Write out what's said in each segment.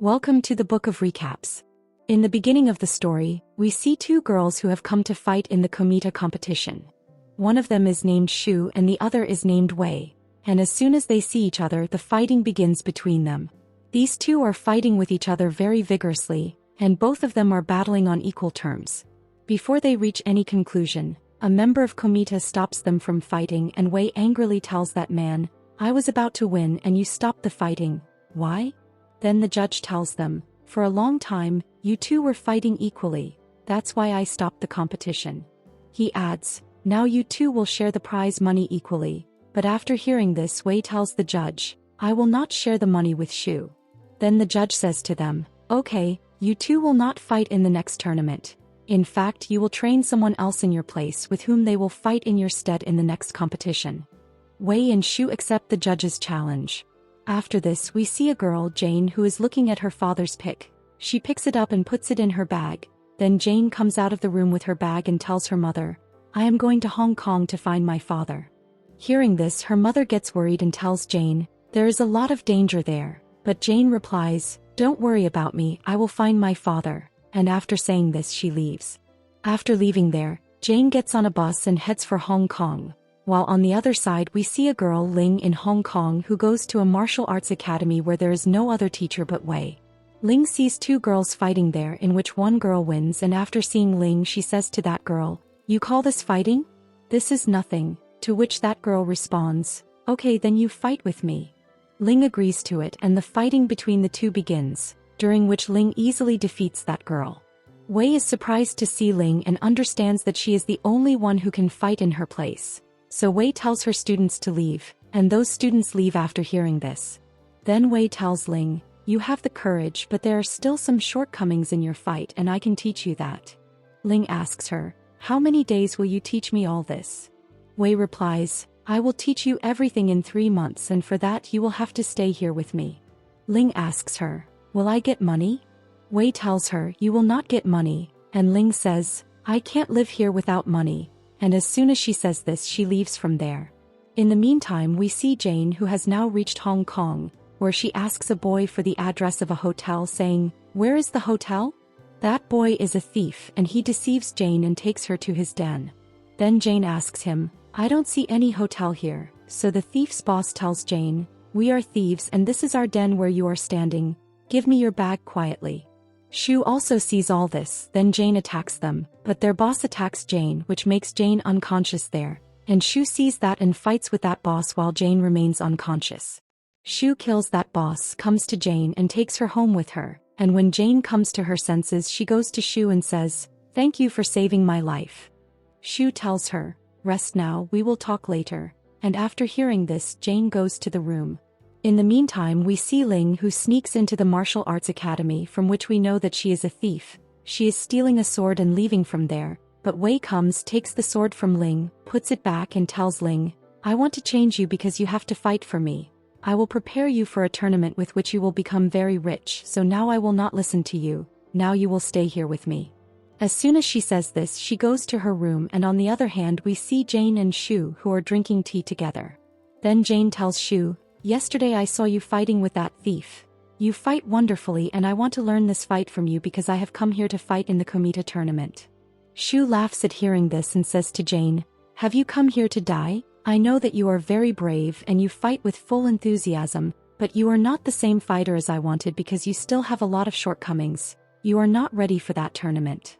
Welcome to the Book of Recaps. In the beginning of the story, we see two girls who have come to fight in the Komita competition. One of them is named Shu and the other is named Wei, and as soon as they see each other the fighting begins between them. These two are fighting with each other very vigorously, and both of them are battling on equal terms. Before they reach any conclusion, a member of Komita stops them from fighting and Wei angrily tells that man, "I was about to win and you stopped the fighting. Why?" Then the judge tells them, "For a long time, you two were fighting equally. That's why I stopped the competition." He adds, "Now you two will share the prize money equally." But after hearing this, Wei tells the judge, "I will not share the money with Shu." Then the judge says to them, "Okay, you two will not fight in the next tournament. In fact, you will train someone else in your place with whom they will fight in your stead in the next competition." Wei and Shu accept the judge's challenge. After this, we see a girl, Jane, who is looking at her father's pick. She picks it up and puts it in her bag. Then Jane comes out of the room with her bag and tells her mother, "I am going to Hong Kong to find my father." Hearing this, her mother gets worried and tells Jane, "There is a lot of danger there." But Jane replies, "Don't worry about me, I will find my father." And after saying this, she leaves. After leaving there, Jane gets on a bus and heads for Hong Kong. While on the other side we see a girl, Ling, in Hong Kong who goes to a martial arts academy where there is no other teacher but Wei. Ling sees two girls fighting there in which one girl wins, and after seeing Ling she says to that girl, "You call this fighting? This is nothing," to which that girl responds, "Okay, then you fight with me." Ling agrees to it and the fighting between the two begins, during which Ling easily defeats that girl. Wei is surprised to see Ling and understands that she is the only one who can fight in her place. So Wei tells her students to leave, and those students leave after hearing this. Then Wei tells Ling, "You have the courage, but there are still some shortcomings in your fight and I can teach you that." Ling asks her, "How many days will you teach me all this?" Wei replies, "I will teach you everything in 3 months, and for that you will have to stay here with me." Ling asks her, "Will I get money?" Wei tells her, "You will not get money," and Ling says, "I can't live here without money." And as soon as she says this, she leaves from there. In the meantime, we see Jane, who has now reached Hong Kong, where she asks a boy for the address of a hotel, saying, "Where is the hotel?" That boy is a thief and he deceives Jane and takes her to his den. Then Jane asks him, "I don't see any hotel here." So the thief's boss tells Jane, "We are thieves and this is our den where you are standing. Give me your bag quietly." Shu also sees all this, then Jane attacks them, but their boss attacks Jane, which makes Jane unconscious there, and Shu sees that and fights with that boss while Jane remains unconscious. Shu kills that boss, comes to Jane and takes her home with her, and when Jane comes to her senses she goes to Shu and says, "Thank you for saving my life." Shu tells her, "Rest now, we will talk later," and after hearing this Jane goes to the room. In the meantime, we see Ling, who sneaks into the martial arts academy, from which we know that she is a thief. She is stealing a sword and leaving from there, but Wei comes, takes the sword from Ling, puts it back and tells Ling, "I want to change you because you have to fight for me. I will prepare you for a tournament with which you will become very rich, so now I will not listen to you, now you will stay here with me." As soon as she says this, she goes to her room, and on the other hand we see Jane and Shu, who are drinking tea together. Then Jane tells Shu, "Yesterday I saw you fighting with that thief. You fight wonderfully and I want to learn this fight from you because I have come here to fight in the Komita tournament." Shu laughs at hearing this and says to Jane, "Have you come here to die? I know that you are very brave and you fight with full enthusiasm, but you are not the same fighter as I wanted because you still have a lot of shortcomings. You are not ready for that tournament."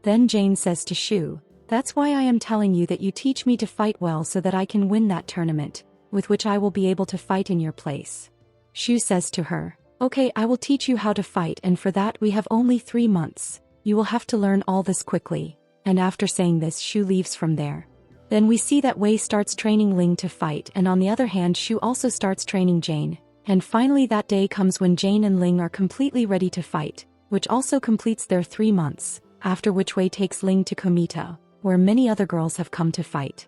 Then Jane says to Shu, "That's why I am telling you that you teach me to fight well so that I can win that tournament, with which I will be able to fight in your place." Shu says to her, "Okay, I will teach you how to fight, and for that we have only 3 months. You will have to learn all this quickly." And after saying this, Shu leaves from there. Then we see that Wei starts training Ling to fight, and on the other hand Shu also starts training Jane. And finally that day comes when Jane and Ling are completely ready to fight, which also completes their 3 months, after which Wei takes Ling to Komita, where many other girls have come to fight.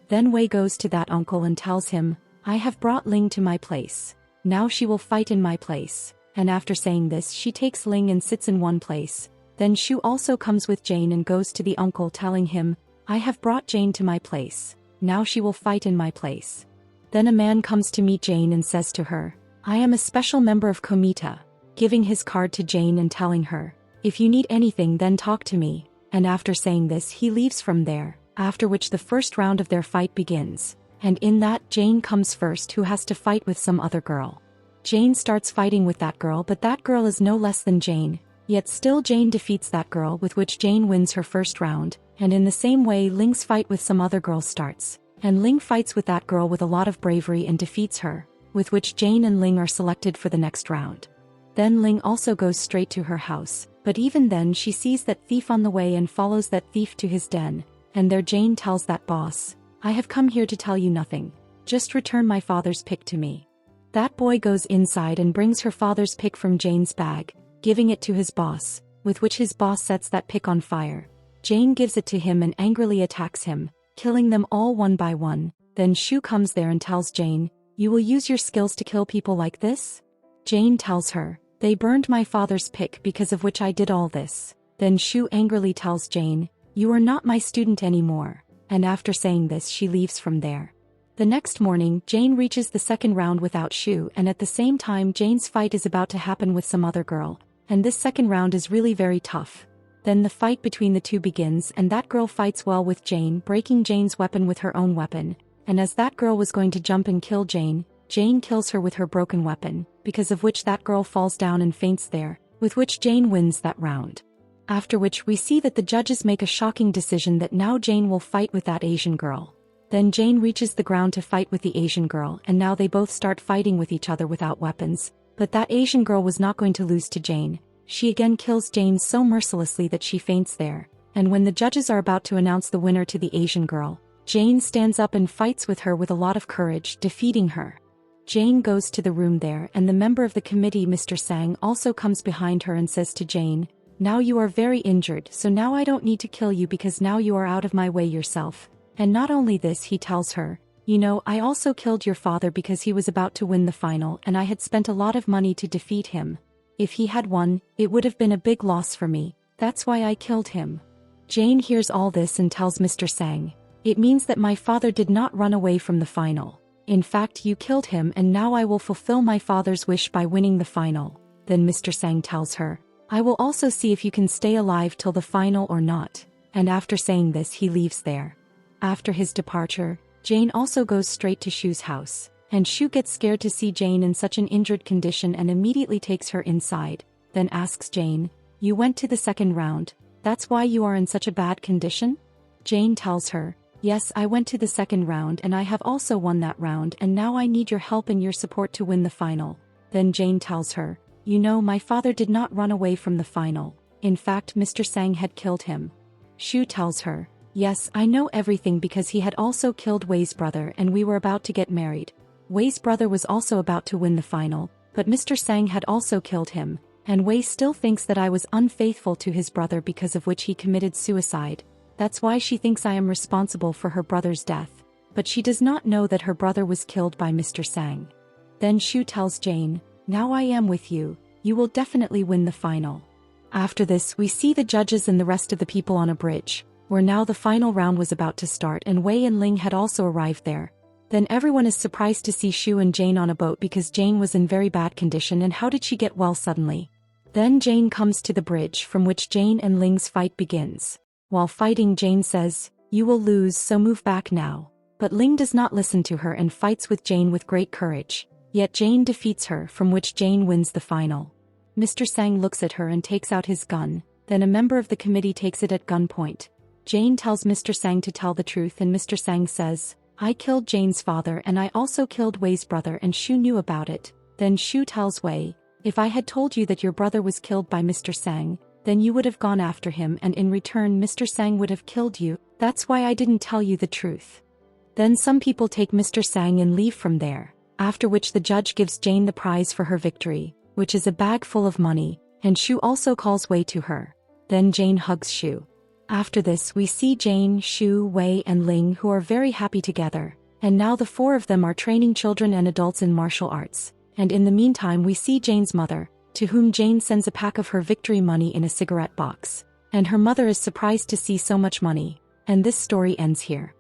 Then Wei goes to that uncle and tells him, "I have brought Ling to my place. Now she will fight in my place." And after saying this, she takes Ling and sits in one place. Then Shu also comes with Jane and goes to the uncle telling him, "I have brought Jane to my place. Now she will fight in my place." Then a man comes to meet Jane and says to her, "I am a special member of Komita. giving his card to Jane and telling her, "If you need anything then talk to me," and after saying this he leaves from there, after which the first round of their fight begins, and in that Jane comes first, who has to fight with some other girl. Jane starts fighting with that girl, but that girl is no less than Jane, yet still Jane defeats that girl, with which Jane wins her first round, and in the same way Ling's fight with some other girl starts, and Ling fights with that girl with a lot of bravery and defeats her, with which Jane and Ling are selected for the next round. Then Ling also goes straight to her house, but even then she sees that thief on the way and follows that thief to his den, and there Jane tells that boss, "I have come here to tell you nothing, just return my father's pick to me." That boy goes inside and brings her father's pick from Jane's bag, giving it to his boss, with which his boss sets that pick on fire. Jane gives it to him and angrily attacks him, killing them all one by one. Then Shu comes there and tells Jane, "You will use your skills to kill people like this?" Jane tells her, "They burned my father's pick, because of which I did all this." Then Shu angrily tells Jane, "You are not my student anymore," and after saying this she leaves from there. The next morning Jane reaches the second round without Shu, and at the same time Jane's fight is about to happen with some other girl, and this second round is really very tough. Then the fight between the two begins, and that girl fights well with Jane, breaking Jane's weapon with her own weapon, and as that girl was going to jump and kill Jane, Jane kills her with her broken weapon, because of which that girl falls down and faints there, with which Jane wins that round. After which we see that the judges make a shocking decision that now Jane will fight with that Asian girl. Then Jane reaches the ground to fight with the Asian girl, and now they both start fighting with each other without weapons, but that Asian girl was not going to lose to Jane. She again kills Jane so mercilessly that she faints there, and when the judges are about to announce the winner to the Asian girl, Jane stands up and fights with her with a lot of courage, defeating her. Jane goes to the room there, and the member of the committee, Mr. Sang, also comes behind her and says to Jane, "Now you are very injured, so now I don't need to kill you because now you are out of my way yourself." And not only this, he tells her, "You know, I also killed your father because he was about to win the final and I had spent a lot of money to defeat him. If he had won, it would have been a big loss for me, that's why I killed him." Jane hears all this and tells Mr. Sang, "It means that my father did not run away from the final. In fact, you killed him, and now I will fulfill my father's wish by winning the final." Then Mr. Sang tells her, "I will also see if you can stay alive till the final or not," and after saying this he leaves there. After his departure, Jane also goes straight to Shu's house, and Shu gets scared to see Jane in such an injured condition and immediately takes her inside, then asks Jane, "You went to the second round, that's why you are in such a bad condition?" Jane tells her, "Yes, I went to the second round and I have also won that round, and now I need your help and your support to win the final." Then Jane tells her, "You know, my father did not run away from the final. In fact, Mr. Sang had killed him." Shu tells her, "Yes, I know everything because he had also killed Wei's brother and we were about to get married. Wei's brother was also about to win the final, but Mr. Sang had also killed him, and Wei still thinks that I was unfaithful to his brother, because of which he committed suicide. That's why she thinks I am responsible for her brother's death, but she does not know that her brother was killed by Mr. Sang." Then Shu tells Jane, "Now I am with you, you will definitely win the final." After this we see the judges and the rest of the people on a bridge, where now the final round was about to start, and Wei and Ling had also arrived there. Then everyone is surprised to see Shu and Jane on a boat because Jane was in very bad condition, and how did she get well suddenly? Then Jane comes to the bridge, from which Jane and Ling's fight begins. While fighting, Jane says, "You will lose, so move back now." But Ling does not listen to her and fights with Jane with great courage. Yet Jane defeats her, from which Jane wins the final. Mr. Sang looks at her and takes out his gun, then a member of the committee takes it at gunpoint. Jane tells Mr. Sang to tell the truth, and Mr. Sang says, "I killed Jane's father and I also killed Wei's brother, and Shu knew about it." Then Shu tells Wei, "If I had told you that your brother was killed by Mr. Sang, then you would have gone after him, and in return Mr. Sang would have killed you. That's why I didn't tell you the truth." Then some people take Mr. Sang and leave from there, after which the judge gives Jane the prize for her victory, which is a bag full of money, and Shu also calls Wei to her. Then Jane hugs Shu. After this we see Jane, Shu, Wei and Ling, who are very happy together, and now the four of them are training children and adults in martial arts, and in the meantime we see Jane's mother, to whom Jane sends a pack of her victory money in a cigarette box, and her mother is surprised to see so much money, and this story ends here.